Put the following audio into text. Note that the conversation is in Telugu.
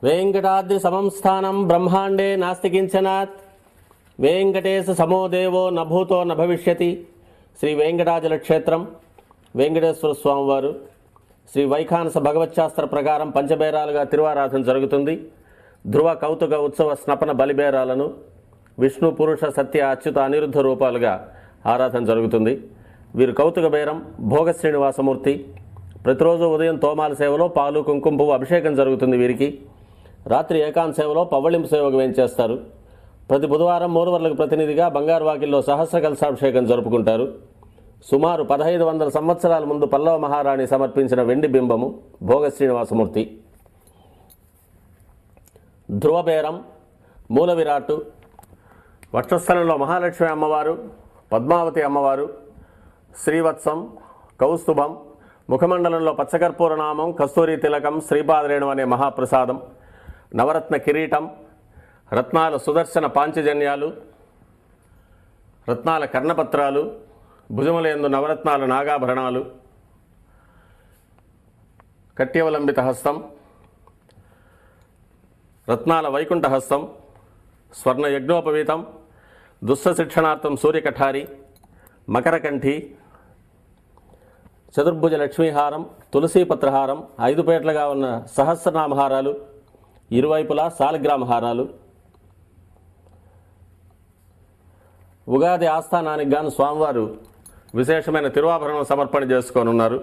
वेंकटाद्रि समं स्थानं ब्रह्मांडे नास्ति किंचनात् वेंकटेश समो देवो न भूतो न भविष्यति। श्री वेंकटाचल क्षेत्रम वेंकटेश्वर स्वामी वारु श्री వైఖానస భగవచ్శాస్త్ర ప్రకారం పంచబేరాలుగా తిరువారాధన జరుగుతుంది. ధ్రువ కౌతుక ఉత్సవ స్నపన బలిబేరాలను విష్ణు పురుష సత్య అచ్యుత అనిరుద్ధ రూపాలుగా ఆరాధన జరుగుతుంది. వీరు కౌతుక బేరం భోగ శ్రీనివాసమూర్తి. ప్రతిరోజు ఉదయం తోమాల సేవలో పాలు కుంకుమ పువ్వు అభిషేకం జరుగుతుంది. వీరికి రాత్రి ఏకాంత సేవలో పవ్వళింపు సేవకు వేయించేస్తారు. ప్రతి బుధవారం మూరువర్లకు ప్రతినిధిగా బంగారు వాకిల్లో సహస్ర కలశాభిషేకం జరుపుకుంటారు. సుమారు 1500 సంవత్సరాల ముందు పల్లవ మహారాణి సమర్పించిన వెండి బింబము భోగ శ్రీనివాసమూర్తి. ధ్రువబేరం మూల విరాట్టు వక్షస్థలంలో మహాలక్ష్మి అమ్మవారు, పద్మావతి అమ్మవారు, శ్రీవత్సం, కౌస్తుభం, ముఖమండలంలో పచ్చకర్పూర నామం, కస్తూరి తిలకం, శ్రీపాదరేణు అనే మహాప్రసాదం, నవరత్న కిరీటం, రత్నాల సుదర్శన పాంచజన్యాలు, రత్నాల కర్ణపత్రాలు, భుజములందు నవరత్నాల నాగాభరణాలు, కట్యవలంబిత హస్తం, రత్నాల వైకుంఠ హస్తం, స్వర్ణ యజ్ఞోపవీతం, దుస్స శిక్షణార్థం సూర్యకఠారి, మకరకంఠి, చతుర్భుజ లక్ష్మీహారం, తులసీపత్రహారం, 5 పేట్లుగా ఉన్న సహస్రనామహారాలు, ఇరువైపులా సాలగ్రామహారాలు. ఉగాది ఆస్థానానికి గాను స్వామివారు విశేషమైన తిరువాభరణం సమర్పణ చేసుకోనున్నారు.